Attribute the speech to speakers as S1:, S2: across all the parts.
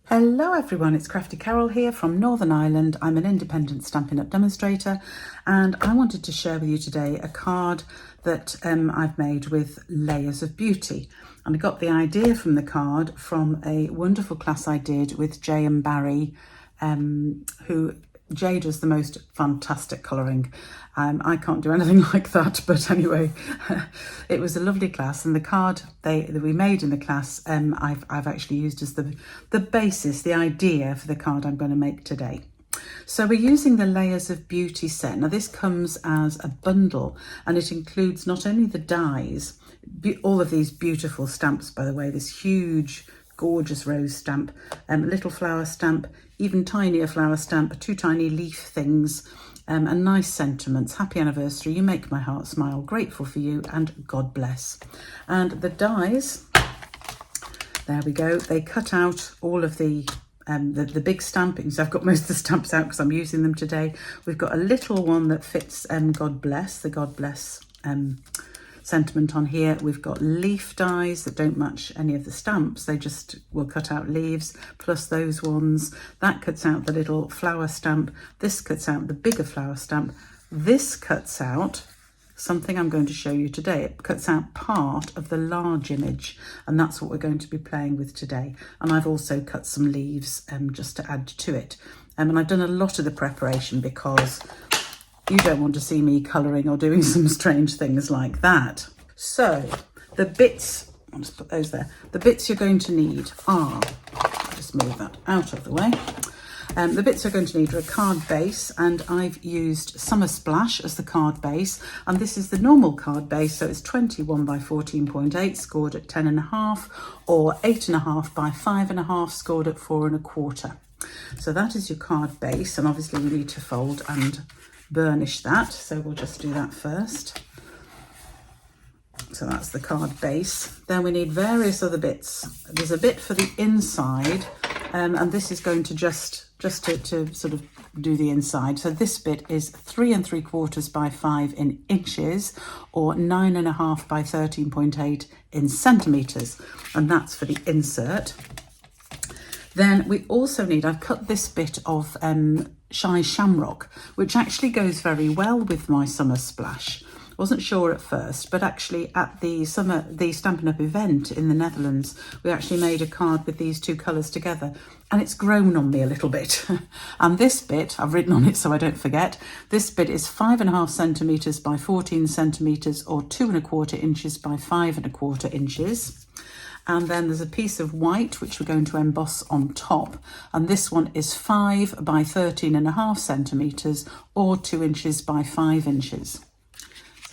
S1: Hello everyone, it's Crafty Carol here from Northern Ireland. I'm an independent Stampin' Up! Demonstrator and I wanted to share with you today a card that I've made with layers of beauty. And I got the idea from the card from a wonderful class I did with Jay and Barry, Jay does the most fantastic colouring. I can't do anything like that, but anyway, it was a lovely class, and the card that we made in the class, I've actually used as the basis, the idea for the card I'm going to make today. So we're using the Layers of Beauty set. Now this comes as a bundle, and it includes not only the dies, all of these beautiful stamps, by the way, this huge gorgeous rose stamp, little flower stamp, even tinier flower stamp, two tiny leaf things, and nice sentiments. Happy anniversary, you make my heart smile, grateful for you, and God bless. And the dies, there we go, they cut out all of the big stampings. I've got most of the stamps out because I'm using them today. We've got a little one that fits God bless, the God bless sentiment on here. We've got leaf dies that don't match any of the stamps, they just will cut out leaves, plus those ones. That cuts out the little flower stamp, this cuts out the bigger flower stamp, this cuts out something I'm going to show you today. It cuts out part of the large image, and that's what we're going to be playing with today. And I've also cut some leaves just to add to it. And I've done a lot of the preparation because you don't want to see me colouring or doing some strange things like that. So the bits, I'll just put those there. The bits you're going to need are, I'll just move that out of the way. The bits you're going to need are a card base, and I've used Summer Splash as the card base, and this is the normal card base, so it's 21 by 14.8 scored at 10.5, or 8.5 by 5.5 scored at 4.25. So that is your card base, and obviously we need to fold and burnish that, so we'll just do that first. So that's the card base. Then we need various other bits. There's a bit for the inside, and this is going to just to sort of do the inside. So this bit is 3 3/4 by 5 in inches, or 9.5 by 13.8 in centimetres, and that's for the insert. Then we also need, I've cut this bit of Shy Shamrock, which actually goes very well with my Summer Splash. Wasn't sure at first, but actually at the Stampin' Up! Event in the Netherlands, we actually made a card with these two colours together, and it's grown on me a little bit. And this bit, I've written on it so I don't forget, this bit is 5.5 centimetres by 14 centimetres, or 2.25 inches by 5.25 inches. And then there's a piece of white which we're going to emboss on top, and this one is 5 by 13.5 centimetres, or 2 inches by 5 inches.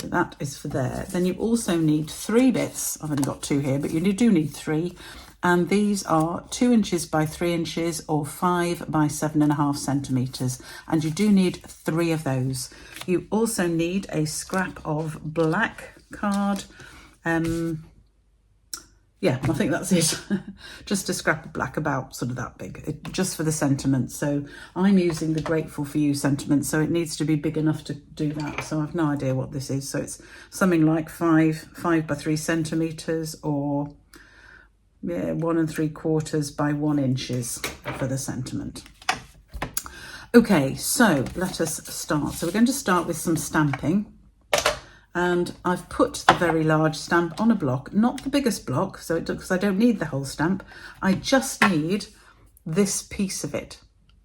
S1: So that is for there. Then you also need 3 bits. I've only got 2 here, but you do need 3. And these are 2 inches by 3 inches, or 5 by 7.5 centimetres. And you do need 3 of those. You also need a scrap of black card. Yeah, I think that's it. Just a scrap of black, about sort of that big, just for the sentiment. So I'm using the Grateful for You sentiment, so it needs to be big enough to do that. So I've no idea what this is. So it's something like 5 by 3 centimetres, or 1 3/4 by 1 inches for the sentiment. Okay, so let us start. So we're going to start with some stamping. And I've put the very large stamp on a block, not the biggest block, so because I don't need the whole stamp. I just need this piece of it,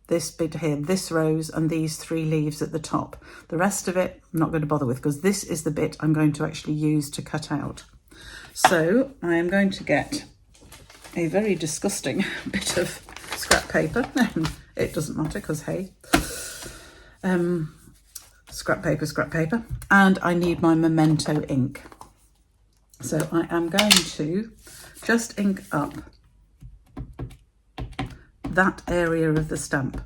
S1: this bit here, this rose, and these 3 leaves at the top. The rest of it I'm not going to bother with, because this is the bit I'm going to actually use to cut out. So I am going to get a very disgusting bit of scrap paper. It doesn't matter, because hey, scrap paper, and I need my Memento ink. So I am going to just ink up that area of the stamp.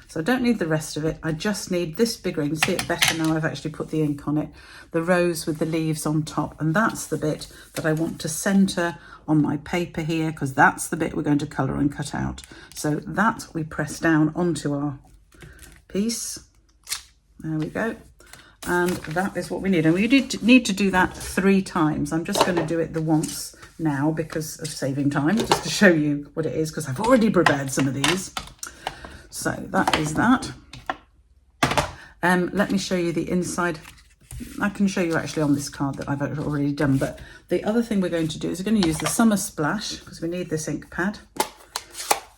S1: So I don't need the rest of it, I just need this bigger. You can see it better now I've actually put the ink on it. The rose with the leaves on top, and that's the bit that I want to centre on my paper here, because that's the bit we're going to colour and cut out. So that we press down onto our piece. There we go. And that is what we need. And we need to do that 3 times. I'm just going to do it the once now because of saving time, just to show you what it is, because I've already prepared some of these. So that is that. Let me show you the inside. I can show you actually on this card that I've already done, but the other thing we're going to do is we're going to use the Summer Splash, because we need this ink pad.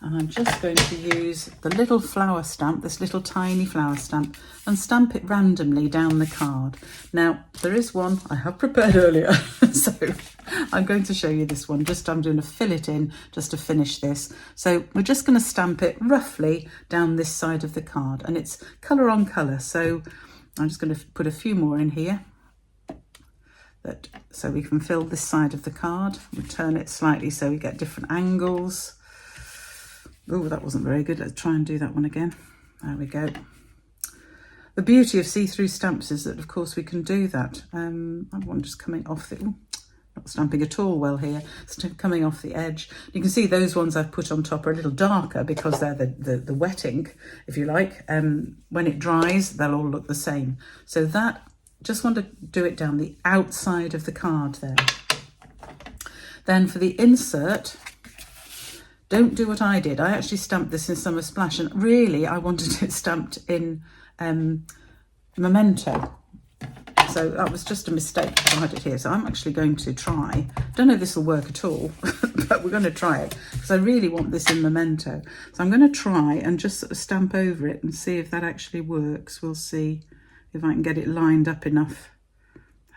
S1: And I'm just going to use the little flower stamp, this little tiny flower stamp, and stamp it randomly down the card. Now, there is one I have prepared earlier, so I'm going to show you this one. I'm going to fill it in just to finish this. So we're just going to stamp it roughly down this side of the card, and it's colour on colour. So I'm just going to put a few more in here, so we can fill this side of the card. We'll turn it slightly so we get different angles. Oh, that wasn't very good. Let's try and do that one again. There we go. The beauty of see-through stamps is that, of course, we can do that. That one just coming off the... not stamping at all well here. It's coming off the edge. You can see those ones I've put on top are a little darker because they're the wet ink, if you like. When it dries, they'll all look the same. So that, just want to do it down the outside of the card there. Then for the insert... don't do what I did. I actually stamped this in Summer Splash, and really I wanted it stamped in Memento. So that was just a mistake I had it here. So I'm actually going to try. Don't know if this will work at all, but we're going to try it because I really want this in Memento. So I'm going to try and just sort of stamp over it and see if that actually works. We'll see if I can get it lined up enough.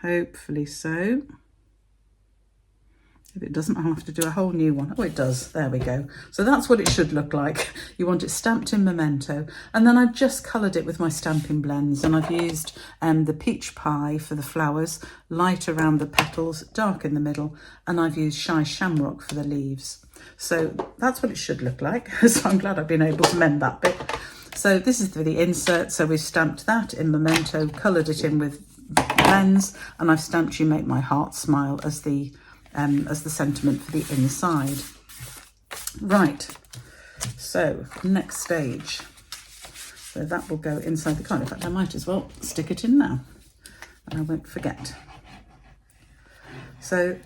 S1: Hopefully so. If it doesn't, I'll have to do a whole new one. Oh, it does. There we go. So that's what it should look like. You want it stamped in Memento. And then I've just coloured it with my stamping blends. And I've used the peach pie for the flowers, light around the petals, dark in the middle. And I've used Shy Shamrock for the leaves. So that's what it should look like. So I'm glad I've been able to mend that bit. So this is for the insert. So we've stamped that in Memento, coloured it in with blends. And I've stamped You Make My Heart Smile as the sentiment for the inside. Right, so next stage. So that will go inside the card. In fact, I might as well stick it in now and I won't forget. So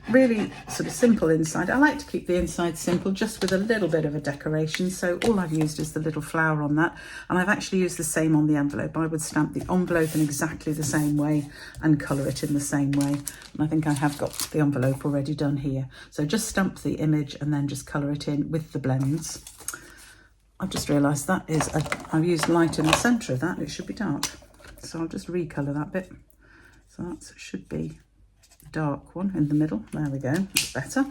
S1: really sort of simple inside. I like to keep the inside simple, just with a little bit of a decoration. So all I've used is the little flower on that, and I've actually used the same on the envelope. I would stamp the envelope in exactly the same way and colour it in the same way. And I think I have got the envelope already done here. So just stamp the image and then just colour it in with the blends. I've just realised that is, I've used light in the centre of that, and it should be dark. So I'll just recolour that bit. So that should be dark one in the middle. There we go, that's better.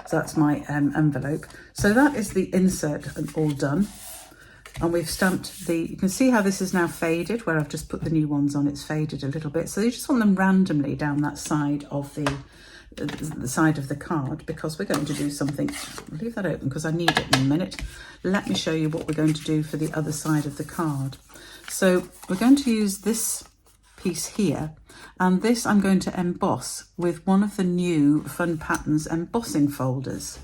S1: So that's my envelope. So that is the insert and all done. And we've stamped you can see how this is now faded, where I've just put the new ones on, it's faded a little bit. So you just want them randomly down that side of the side of the card, because we're going to do something. I'll leave that open because I need it in a minute. Let me show you what we're going to do for the other side of the card. So we're going to use this piece here, and this I'm going to emboss with one of the new Fun Patterns embossing folders.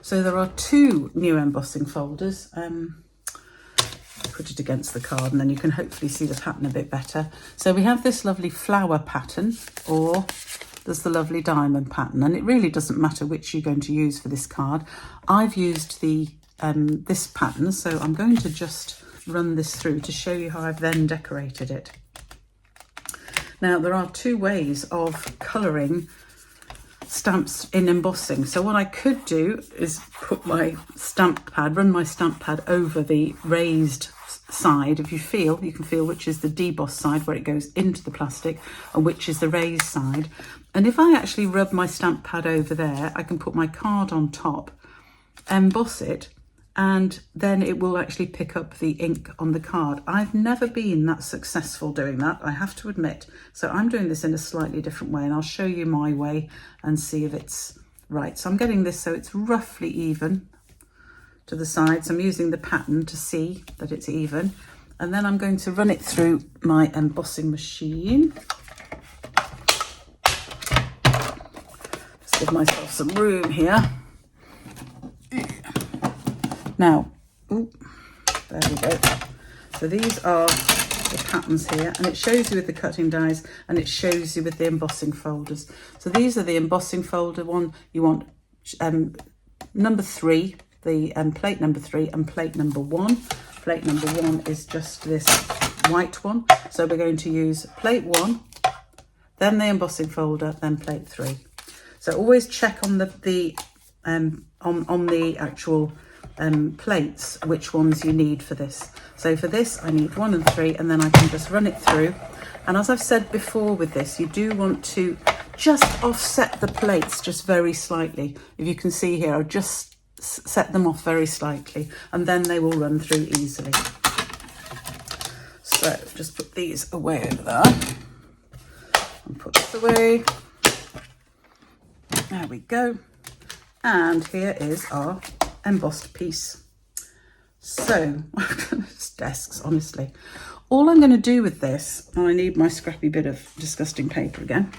S1: So there are 2 new embossing folders. Put it against the card and then you can hopefully see the pattern a bit better. So we have this lovely flower pattern, or there's the lovely diamond pattern, and it really doesn't matter which you're going to use for this card. I've used the this pattern, so I'm going to just run this through to show you how I've then decorated it. Now, there are 2 ways of colouring stamps in embossing. So what I could do is put my stamp pad, run my stamp pad over the raised side. If you feel, you can feel which is the deboss side where it goes into the plastic and which is the raised side. And if I actually rub my stamp pad over there, I can put my card on top, emboss it, and then it will actually pick up the ink on the card. I've never been that successful doing that, I have to admit. So I'm doing this in a slightly different way, and I'll show you my way and see if it's right. So I'm getting this so it's roughly even to the sides. I'm using the pattern to see that it's even. And then I'm going to run it through my embossing machine. Just give myself some room here. Now, there we go. So these are the patterns here, and it shows you with the cutting dies, and it shows you with the embossing folders. So these are the embossing folder one. You want number 3, the plate number 3 and plate number 1. Plate number 1 is just this white one. So we're going to use plate 1, then the embossing folder, then plate 3. So always check on the actual plates which ones you need for this. So for this I need 1 and 3, and then I can just run it through. And as I've said before with this, you do want to just offset the plates just very slightly. If you can see here, I've just set them off very slightly, and then they will run through easily. So just put these away over there and put this away. There we go. And here is our embossed piece. So desks, honestly. All I'm going to do with this, and I need my scrappy bit of disgusting paper again.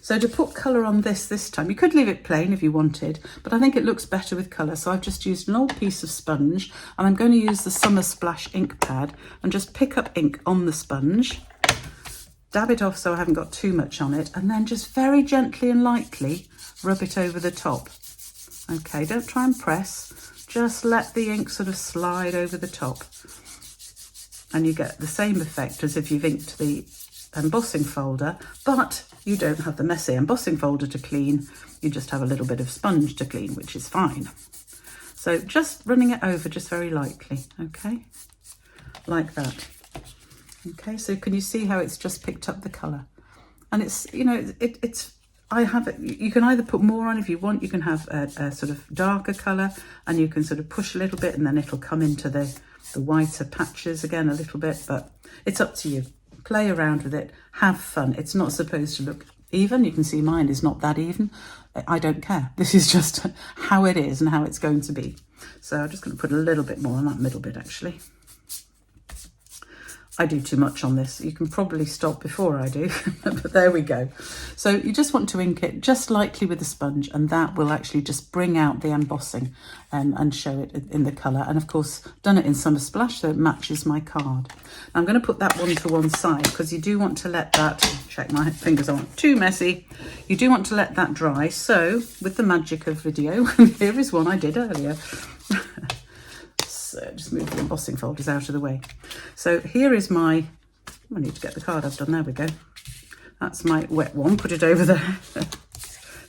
S1: So to put colour on this time, you could leave it plain if you wanted, but I think it looks better with colour. So I've just used an old piece of sponge, and I'm going to use the Summer Splash ink pad and just pick up ink on the sponge, dab it off so I haven't got too much on it, and then just very gently and lightly rub it over the top. Okay, don't try and press, just let the ink sort of slide over the top. And you get the same effect as if you've inked the embossing folder, but you don't have the messy embossing folder to clean. You just have a little bit of sponge to clean, which is fine. So just running it over just very lightly, okay, like that. Okay, so can you see how it's just picked up the colour? And it's, you know, I have it, you can either put more on if you want. You can have a sort of darker colour, and you can sort of push a little bit, and then it'll come into the whiter patches again a little bit, but it's up to you. Play around with it, have fun. It's not supposed to look even. You can see mine is not that even. I don't care. This is just how it is and how it's going to be. So I'm just going to put a little bit more on that middle bit actually. I do too much on this. You can probably stop before I do, but there we go. So you just want to ink it just lightly with a sponge, and that will actually just bring out the embossing and show it in the colour. And of course, done it in Summer Splash, so it matches my card. Now I'm going to put that one to one side, because you do want to let that, check my fingers aren't too messy, you do want to let that dry. So with the magic of video, here is one I did earlier. So just move the embossing folders out of the way. So here is my, I need to get the card I've done, there we go. That's my wet one, put it over there.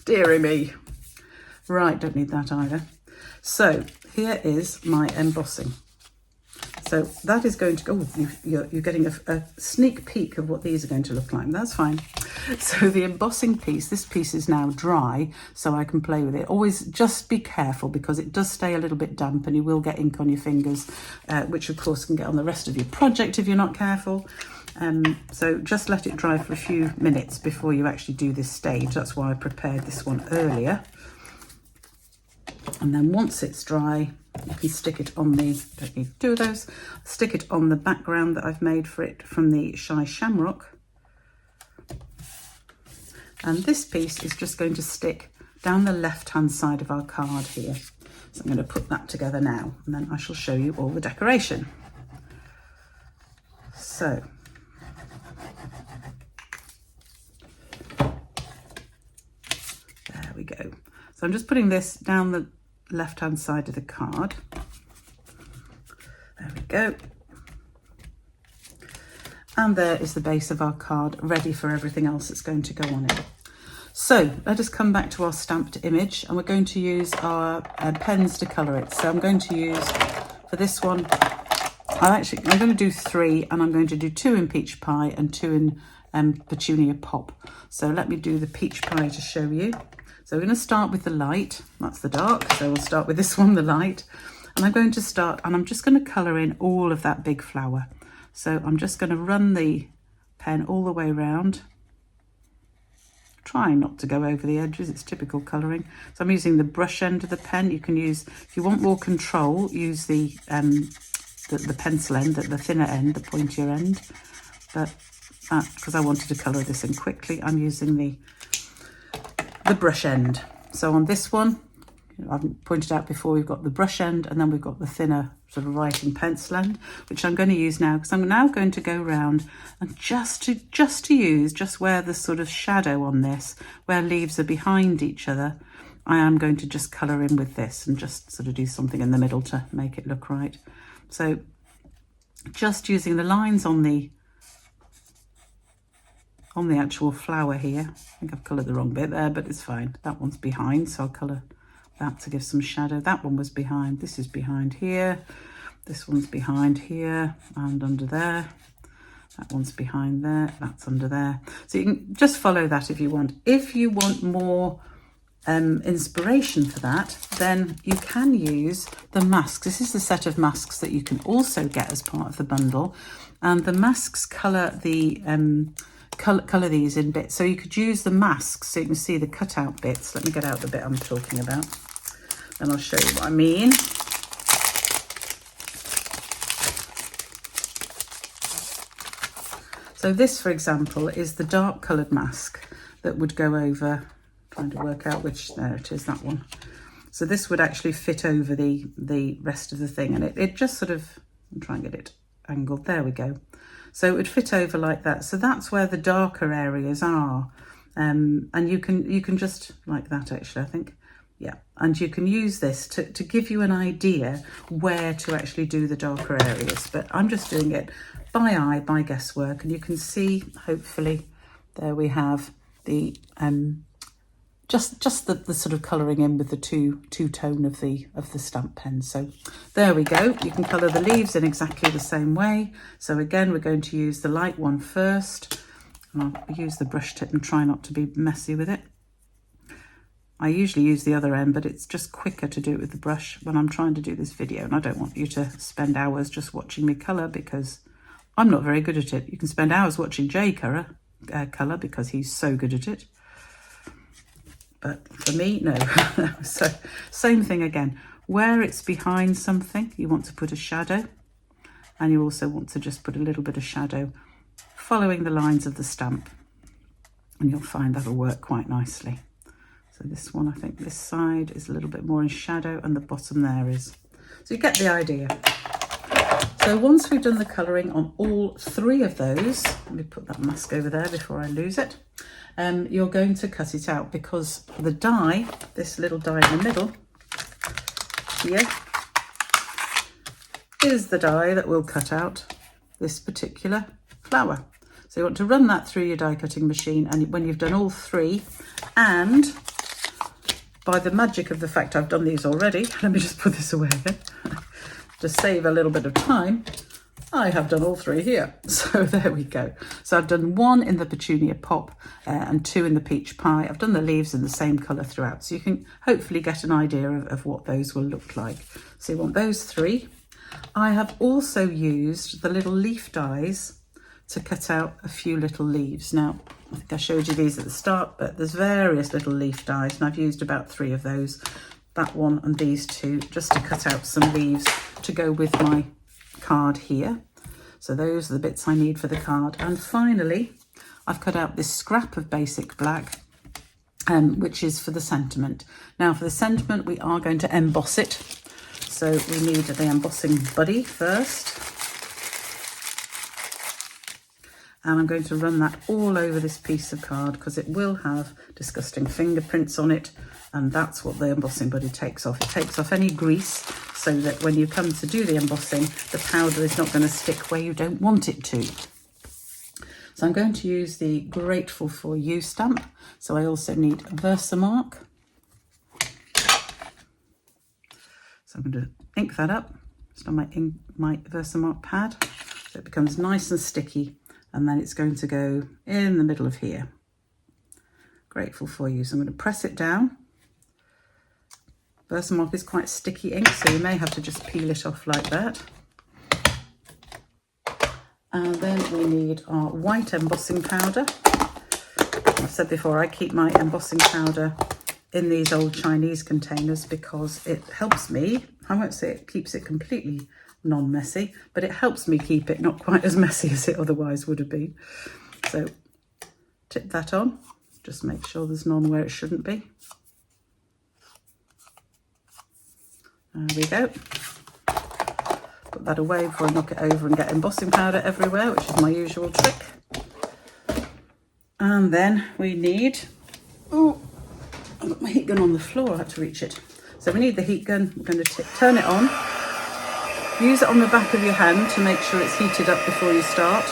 S1: Deary me. Right, don't need that either. So here is my embossing. So that is going to go, oh, you're getting a sneak peek of what these are going to look like. That's fine. So the embossing piece, this piece is now dry, so I can play with it. Always just be careful, because it does stay a little bit damp and you will get ink on your fingers, which of course can get on the rest of your project if you're not careful. So just let it dry for a few minutes before you actually do this stage. That's why I prepared this one earlier. And then once it's dry, you can stick it on the, don't need two of those, stick it on the background that I've made for it from the Shy Shamrock. And this piece is just going to stick down the left-hand side of our card here. So I'm going to put that together now, and then I shall show you all the decoration. So, there we go. So I'm just putting this down the left-hand side of the card. There we go. And there is the base of our card, ready for everything else that's going to go on it. So let us come back to our stamped image, and we're going to use our pens to colour it. So I'm going to use, for this one, I'm going to do 3, and I'm going to do 2 in Peach Pie and 2 in Petunia Pop. So let me do the Peach Pie to show you. So we're going to start with the light, that's the dark, so we'll start with this one, the light. And I'm going to start, and I'm just going to colour in all of that big flower. So I'm just going to run the pen all the way around, trying not to go over the edges, it's typical colouring. So I'm using the brush end of the pen. You can use, if you want more control, use the pencil end, the thinner end, the pointier end. But because I wanted to colour this in quickly, I'm using the brush end. So on this one, I've pointed out before, we've got the brush end and then we've got the thinner sort of writing pencil end, which I'm going to use now, because I'm now going to go around and just to use just where the sort of shadow on this, where leaves are behind each other, I am going to just colour in with this and just sort of do something in the middle to make it look right. So just using the lines on the actual flower here. I think I've coloured the wrong bit there, but it's fine. That one's behind, so I'll colour that to give some shadow. That one was behind. This is behind here. This one's behind here and under there. That one's behind there. That's under there. So you can just follow that if you want. If you want more inspiration for that, then you can use the masks. This is the set of masks that you can also get as part of the bundle, and the masks colour the colour these in bits. So you could use the masks so you can see the cutout bits. Let me get out the bit I'm talking about and I'll show you what I mean. So this, for example, is the dark coloured mask that would go over, trying to work out which, there it is, that one. So this would actually fit over the rest of the thing, and it just sort of, I'll try and get it angled, there we go. So it would fit over like that. So that's where the darker areas are. And you can just, like that actually, I think. Yeah, and you can use this to give you an idea where to actually do the darker areas. But I'm just doing it by eye, by guesswork. And you can see, hopefully, there we have the, just the sort of colouring in with the two-tone of the stamp pen. So there we go. You can colour the leaves in exactly the same way. So again, we're going to use the light one first. And I'll use the brush tip and try not to be messy with it. I usually use the other end, but it's just quicker to do it with the brush when I'm trying to do this video. And I don't want you to spend hours just watching me colour, because I'm not very good at it. You can spend hours watching Jay colour because he's so good at it. But for me, no. So same thing again. Where it's behind something, you want to put a shadow, and you also want to just put a little bit of shadow following the lines of the stamp, and you'll find that'll work quite nicely. So this one, I think this side is a little bit more in shadow and the bottom there is. So you get the idea. So once we've done the colouring on all three of those, let me put that mask over there before I lose it. You're going to cut it out, because the die, this little die in the middle here, is the die that will cut out this particular flower. So you want to run that through your die cutting machine, and when you've done all three, and by the magic of the fact I've done these already, let me just put this away again, to save a little bit of time, I have done all three here. So there we go. So I've done one in the petunia pop and two in the peach pie. I've done the leaves in the same colour throughout, so you can hopefully get an idea of what those will look like. So you want those three. I have also used the little leaf dies to cut out a few little leaves. Now, I think I showed you these at the start, but there's various little leaf dies, and I've used about three of those, that one and these two, just to cut out some leaves to go with my card here. So those are the bits I need for the card. And finally, I've cut out this scrap of basic black, which is for the sentiment. Now for the sentiment, we are going to emboss it. So we need the embossing buddy first. And I'm going to run that all over this piece of card, because it will have disgusting fingerprints on it, and that's what the embossing buddy takes off. It takes off any grease, so that when you come to do the embossing, the powder is not going to stick where you don't want it to. So I'm going to use the Grateful For You stamp. So I also need a Versamark. So I'm going to ink that up just on my Versamark pad, so it becomes nice and sticky. And then it's going to go in the middle of here. Grateful For You. So I'm going to press it down. Versamark is quite sticky ink, so you may have to just peel it off like that. And then we need our white embossing powder. I've said before, I keep my embossing powder in these old Chinese containers because it helps me, I won't say it keeps it completely non-messy, but it helps me keep it not quite as messy as it otherwise would have been. So tip that on, just make sure there's none where it shouldn't be. There we go. Put that away before I knock it over and get embossing powder everywhere, which is my usual trick. And then we need, oh, I've got my heat gun on the floor, I had to reach it. So we need the heat gun. We're going to turn it on. Use it on the back of your hand to make sure it's heated up before you start.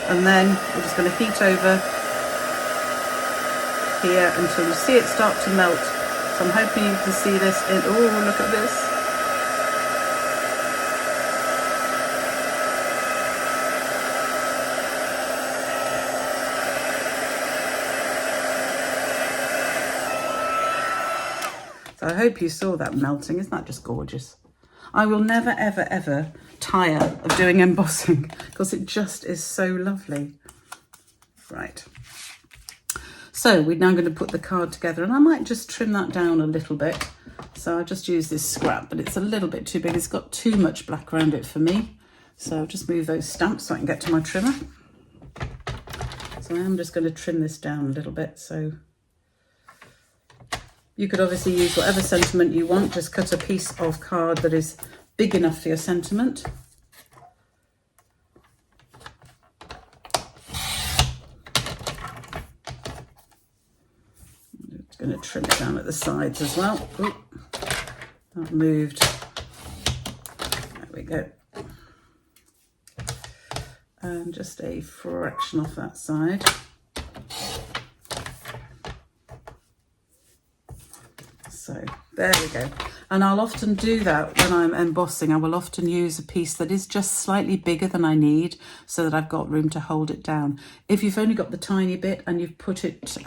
S1: And then we're just going to heat over here until you see it start to melt. So I'm hoping you can see this in, oh, look at this. So I hope you saw that melting. Isn't that just gorgeous? I will never, ever, ever tire of doing embossing because it just is so lovely. Right. So we're now going to put the card together, and I might just trim that down a little bit. So I just use this scrap, but it's a little bit too big. It's got too much black around it for me. So I'll just move those stamps so I can get to my trimmer. So I am just going to trim this down a little bit. So you could obviously use whatever sentiment you want. Just cut a piece of card that is big enough for your sentiment. I'm going to trim it down at the sides as well. Ooh, that moved. There we go. And just a fraction off that side. So there we go. And I'll often do that when I'm embossing. I will often use a piece that is just slightly bigger than I need so that I've got room to hold it down. If you've only got the tiny bit and you've put it,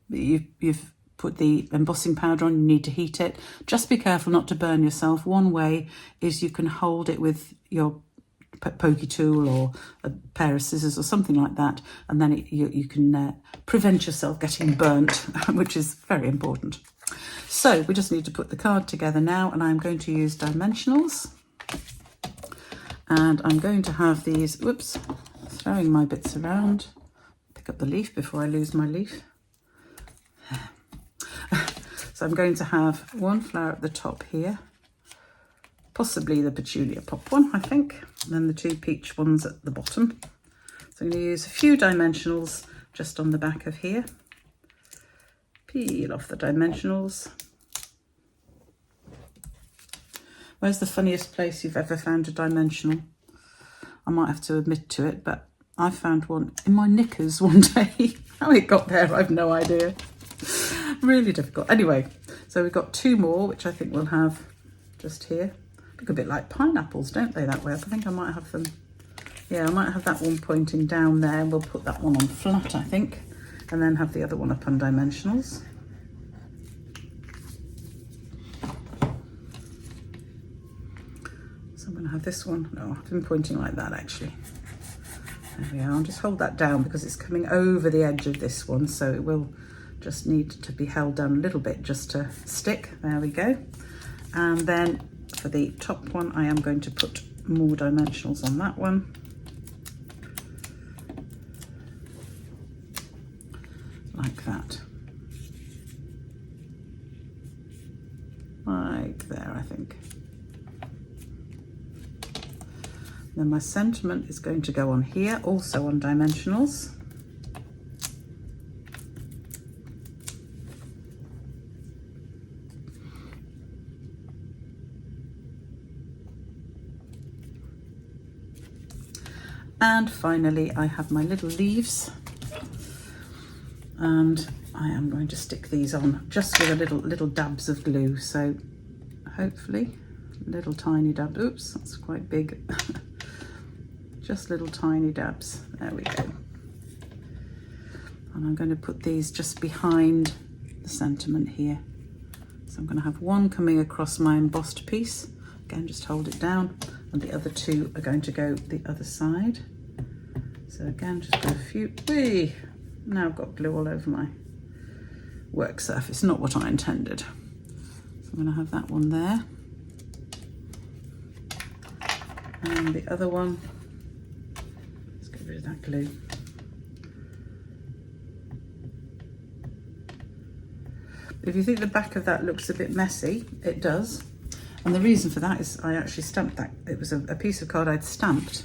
S1: you've put the embossing powder on, you need to heat it. Just be careful not to burn yourself. One way is you can hold it with your pokey tool or a pair of scissors or something like that, and then you can prevent yourself getting burnt, which is very important. So we just need to put the card together now, and I'm going to use dimensionals, and I'm going to have these, whoops, throwing my bits around, pick up the leaf before I lose my leaf. So I'm going to have one flower at the top here, possibly the petunia pop one, I think, and then the two peach ones at the bottom. So I'm going to use a few dimensionals just on the back of here. Peel off the dimensionals. Where's the funniest place you've ever found a dimensional? I might have to admit to it, but I found one in my knickers one day. How it got there, I've no idea. Really difficult. Anyway, so we've got two more, which I think we'll have just here. Look a bit like pineapples, don't they, that way? I think I might have them. Yeah, I might have that one pointing down there. We'll put that one on flat, I think, and then have the other one up on dimensionals. So I'm going to have this one. No, I've been pointing like that, actually. There we are. I'll just hold that down because it's coming over the edge of this one, so it will just need to be held down a little bit just to stick. There we go. And then for the top one, I am going to put more dimensionals on that one. Like that. Like there, I think. Then my sentiment is going to go on here, also on dimensionals. And finally, I have my little leaves, and I am going to stick these on just with a little dabs of glue. So hopefully, little tiny dabs. Oops, that's quite big. Just little tiny dabs. There we go. And I'm going to put these just behind the sentiment here. So I'm going to have one coming across my embossed piece. Again, just hold it down, and the other two are going to go the other side. So again, just put a few. Whee! Now I've got glue all over my work surface. Not what I intended. So I'm going to have that one there, and the other one. Let's get rid of that glue. If you think the back of that looks a bit messy, it does. And the reason for that is I actually stamped that. It was a piece of card I'd stamped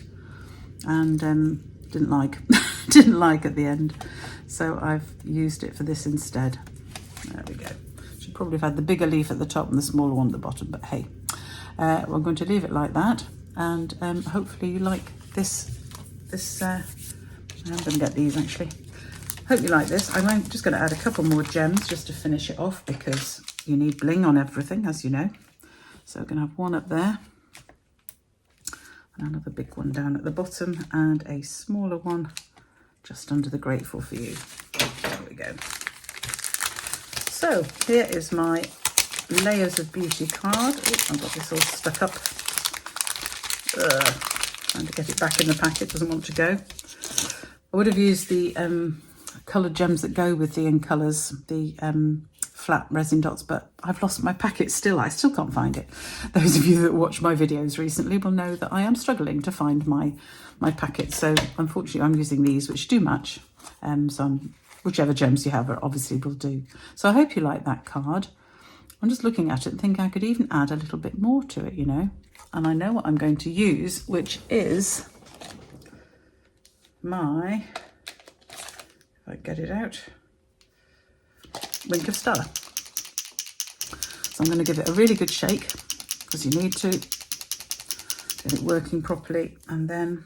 S1: and didn't like, didn't like at the end. So I've used it for this instead. There we go. Should probably have had the bigger leaf at the top and the smaller one at the bottom, but hey. We're going to leave it like that, and hopefully you like this. I'm going to get these actually. Hope you like this. I'm just going to add a couple more gems just to finish it off, because you need bling on everything, as you know. So we're going to have one up there, and another big one down at the bottom, and a smaller one just under the Grateful for You. There we go. So here is my Layers of Beauty card. Oops, I've got this all stuck up. Trying to get it back in the packet, doesn't want to go. I would have used the coloured gems that go with the In Colours, the flat resin dots, but I've lost my packet still. I still can't find it. Those of you that watch my videos recently will know that I am struggling to find my packet. So unfortunately I'm using these, which do match. Whichever gems you have obviously will do. So I hope you like that card. I'm just looking at it and thinking I could even add a little bit more to it, you know. And I know what I'm going to use, which is my, if I get it out, Wink of Stella. So I'm going to give it a really good shake, because you need to get it working properly. And then,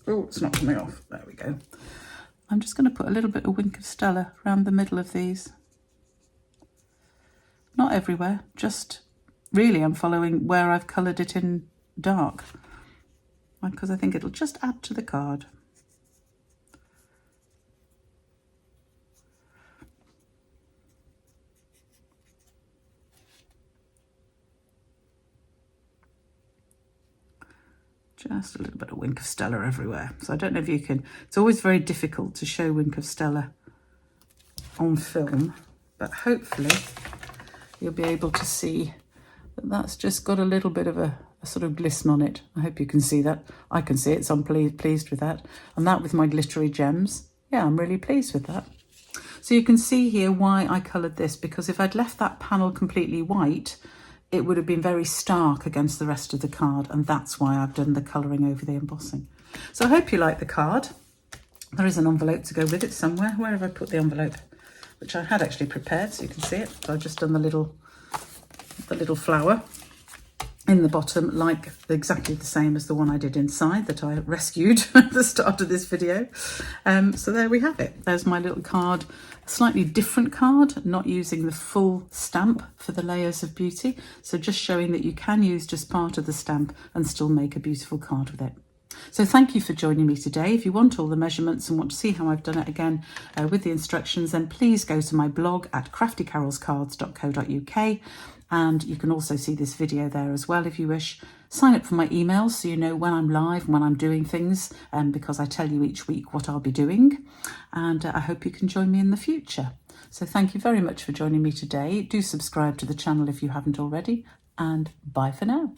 S1: oh, it's not coming off. There we go. I'm just going to put a little bit of Wink of Stella around the middle of these. Not everywhere, just really I'm following where I've coloured it in dark, because I think it'll just add to the card. Just a little bit of Wink of Stella everywhere. So I don't know if you can, it's always very difficult to show Wink of Stella on film, but hopefully you'll be able to see that that's just got a little bit of a sort of glisten on it. I hope you can see that. I can see it, so I'm pleased with that. And that with my glittery gems, yeah, I'm really pleased with that. So you can see here why I coloured this, because if I'd left that panel completely white, it would have been very stark against the rest of the card, and that's why I've done the colouring over the embossing. So I hope you like the card. There is an envelope to go with it somewhere. Where have I put the envelope? Which I had actually prepared, so you can see it. So I've just done the little flower in the bottom, like exactly the same as the one I did inside that I rescued at the start of this video. So there we have it. There's my little card, a slightly different card, not using the full stamp for the Layers of Beauty. So just showing that you can use just part of the stamp and still make a beautiful card with it. So thank you for joining me today. If you want all the measurements and want to see how I've done it again with the instructions, then please go to my blog at craftycarolscards.co.uk, and you can also see this video there as well if you wish. Sign up for my emails so you know when I'm live and when I'm doing things, because I tell you each week what I'll be doing, and I hope you can join me in the future. So thank you very much for joining me today. Do subscribe to the channel if you haven't already, and bye for now.